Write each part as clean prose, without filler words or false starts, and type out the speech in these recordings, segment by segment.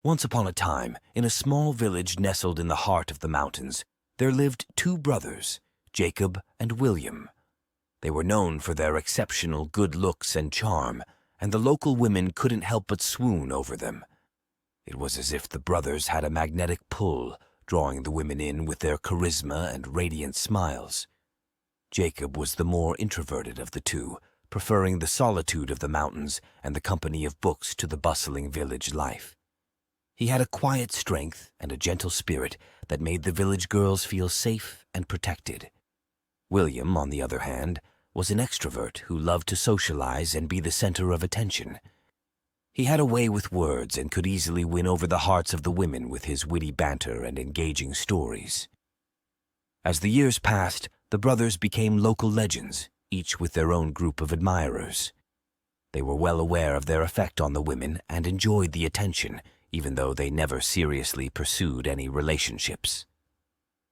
Once upon a time, in a small village nestled in the heart of the mountains, there lived two brothers, Jacob and William. They were known for their exceptional good looks and charm, and the local women couldn't help but swoon over them. It was as if the brothers had a magnetic pull, drawing the women in with their charisma and radiant smiles. Jacob was the more introverted of the two, preferring the solitude of the mountains and the company of books to the bustling village life. He had a quiet strength and a gentle spirit that made the village girls feel safe and protected. William, on the other hand, was an extrovert who loved to socialize and be the center of attention. He had a way with words and could easily win over the hearts of the women with his witty banter and engaging stories. As the years passed, the brothers became local legends, each with their own group of admirers. They were well aware of their effect on the women and enjoyed the attention, even though they never seriously pursued any relationships.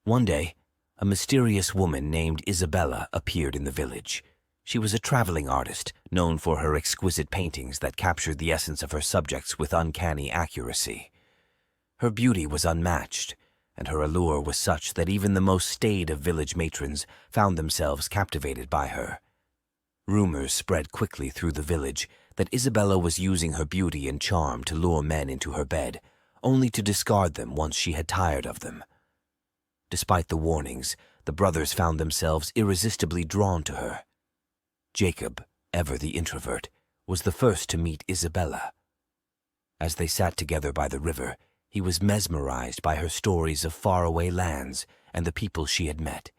One day, a mysterious woman named Isabella appeared in the village. She was a traveling artist, known for her exquisite paintings that captured the essence of her subjects with uncanny accuracy. Her beauty was unmatched, and her allure was such that even the most staid of village matrons found themselves captivated by her. Rumors spread quickly through the village that Isabella was using her beauty and charm to lure men into her bed, only to discard them once she had tired of them. Despite the warnings, the brothers found themselves irresistibly drawn to her. Jacob, ever the introvert, was the first to meet Isabella. As they sat together by the river, he was mesmerized by her stories of faraway lands and the people she had met.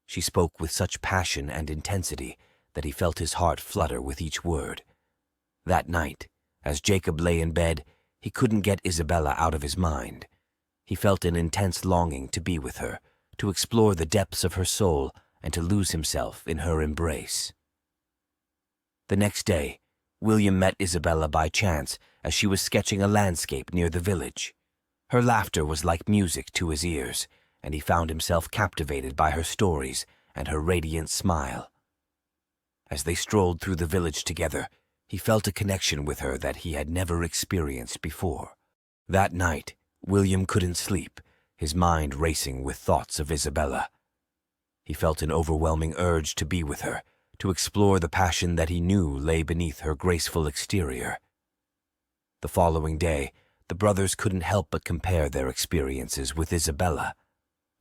She spoke with such passion and intensity that he felt his heart flutter with each word. That night, as Jacob lay in bed, he couldn't get Isabella out of his mind. He felt an intense longing to be with her, to explore the depths of her soul, and to lose himself in her embrace. The next day, William met Isabella by chance as she was sketching a landscape near the village. Her laughter was like music to his ears, and he found himself captivated by her stories and her radiant smile. As they strolled through the village together, he felt a connection with her that he had never experienced before. That night, William couldn't sleep, his mind racing with thoughts of Isabella. He felt an overwhelming urge to be with her, to explore the passion that he knew lay beneath her graceful exterior. The following day, the brothers couldn't help but compare their experiences with Isabella.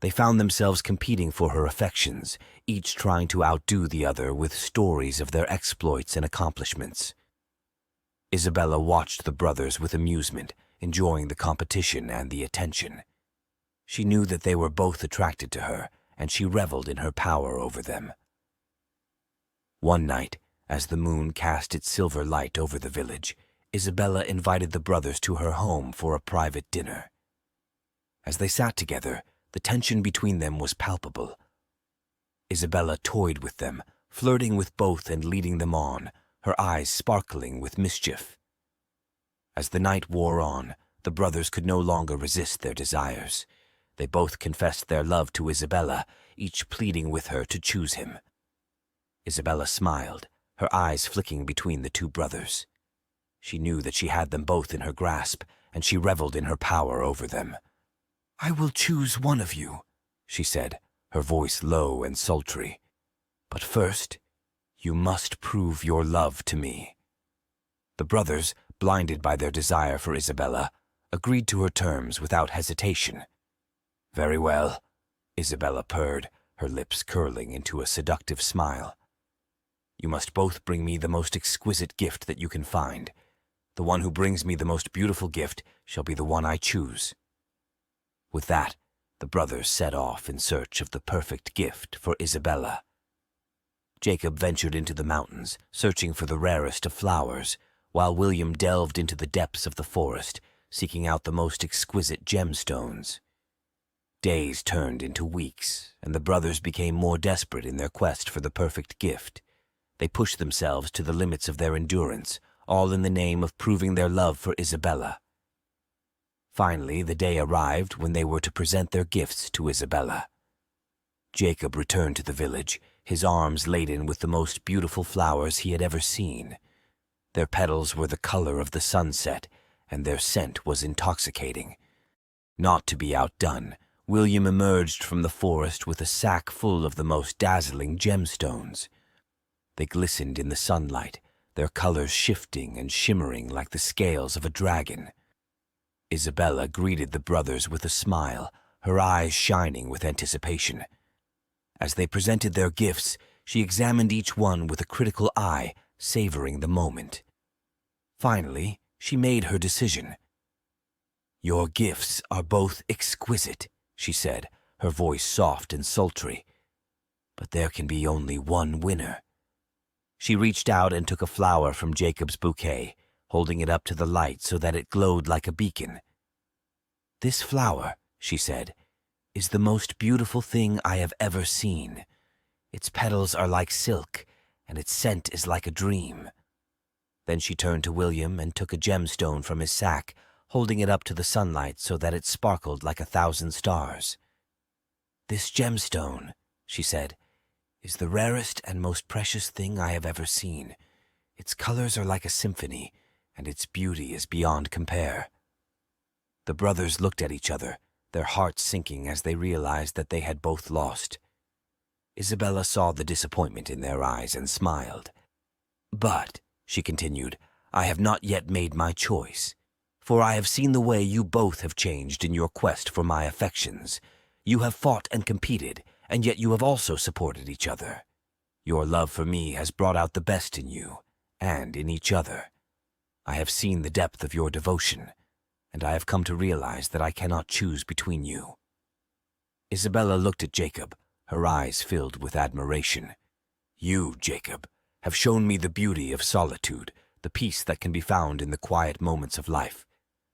They found themselves competing for her affections, each trying to outdo the other with stories of their exploits and accomplishments. Isabella watched the brothers with amusement, enjoying the competition and the attention. She knew that they were both attracted to her, and she reveled in her power over them. One night, as the moon cast its silver light over the village, Isabella invited the brothers to her home for a private dinner. As they sat together, the tension between them was palpable. Isabella toyed with them, flirting with both and leading them on, her eyes sparkling with mischief. As the night wore on, the brothers could no longer resist their desires. They both confessed their love to Isabella, each pleading with her to choose him. Isabella smiled, her eyes flicking between the two brothers. She knew that she had them both in her grasp, and she reveled in her power over them. "I will choose one of you," she said, her voice low and sultry. "But first, you must prove your love to me." The brothers, blinded by their desire for Isabella, agreed to her terms without hesitation. "Very well," Isabella purred, her lips curling into a seductive smile. "You must both bring me the most exquisite gift that you can find. The one who brings me the most beautiful gift shall be the one I choose." With that, the brothers set off in search of the perfect gift for Isabella. Jacob ventured into the mountains, searching for the rarest of flowers, while William delved into the depths of the forest, seeking out the most exquisite gemstones. Days turned into weeks, and the brothers became more desperate in their quest for the perfect gift. They pushed themselves to the limits of their endurance, all in the name of proving their love for Isabella. Finally, the day arrived when they were to present their gifts to Isabella. Jacob returned to the village, his arms laden with the most beautiful flowers he had ever seen. Their petals were the color of the sunset, and their scent was intoxicating. Not to be outdone, William emerged from the forest with a sack full of the most dazzling gemstones. They glistened in the sunlight, their colors shifting and shimmering like the scales of a dragon. Isabella greeted the brothers with a smile, her eyes shining with anticipation. As they presented their gifts, she examined each one with a critical eye, savoring the moment. Finally, she made her decision. "Your gifts are both exquisite," she said, her voice soft and sultry. "But there can be only one winner." She reached out and took a flower from Jacob's bouquet, holding it up to the light so that it glowed like a beacon. "This flower," she said, "is the most beautiful thing I have ever seen. Its petals are like silk, and its scent is like a dream." Then she turned to William and took a gemstone from his sack, holding it up to the sunlight so that it sparkled like 1,000 stars. "This gemstone," she said, "is the rarest and most precious thing I have ever seen. Its colors are like a symphony, and its beauty is beyond compare." The brothers looked at each other, their hearts sinking as they realized that they had both lost. Isabella saw the disappointment in their eyes and smiled. "But," she continued, "I have not yet made my choice, for I have seen the way you both have changed in your quest for my affections. You have fought and competed, and yet you have also supported each other. Your love for me has brought out the best in you, and in each other. I have seen the depth of your devotion, and I have come to realize that I cannot choose between you." Isabella looked at Jacob, her eyes filled with admiration. "You, Jacob, have shown me the beauty of solitude, the peace that can be found in the quiet moments of life.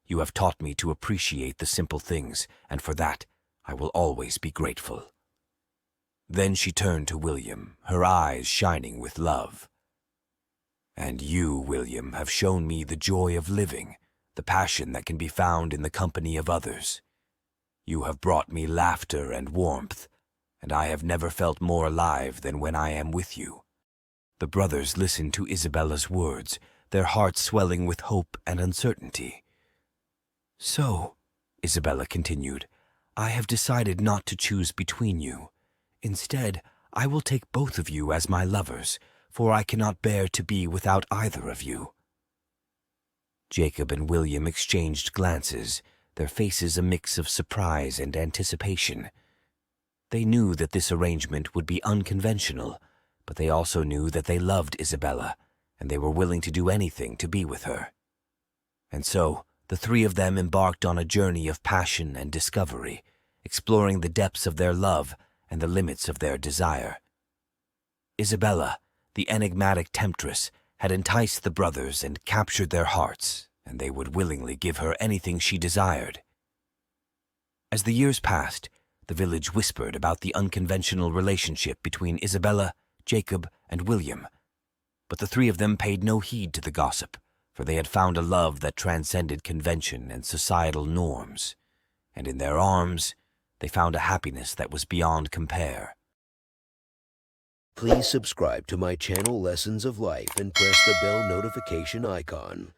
You have taught me to appreciate the simple things, and for that I will always be grateful." Then she turned to William, her eyes shining with love. "And you, William, have shown me the joy of living, the passion that can be found in the company of others. You have brought me laughter and warmth, and I have never felt more alive than when I am with you." The brothers listened to Isabella's words, their hearts swelling with hope and uncertainty. "So," Isabella continued, "I have decided not to choose between you. Instead, I will take both of you as my lovers, for I cannot bear to be without either of you." Jacob and William exchanged glances, their faces a mix of surprise and anticipation. They knew that this arrangement would be unconventional, but they also knew that they loved Isabella, and they were willing to do anything to be with her. And so, the three of them embarked on a journey of passion and discovery, exploring the depths of their love and the limits of their desire. Isabella, the enigmatic temptress, had enticed the brothers and captured their hearts, and they would willingly give her anything she desired. As the years passed, the village whispered about the unconventional relationship between Isabella, Jacob, and William, but the three of them paid no heed to the gossip, for they had found a love that transcended convention and societal norms, and in their arms they found a happiness that was beyond compare. Please subscribe to my channel Lessons of Life and press the bell notification icon.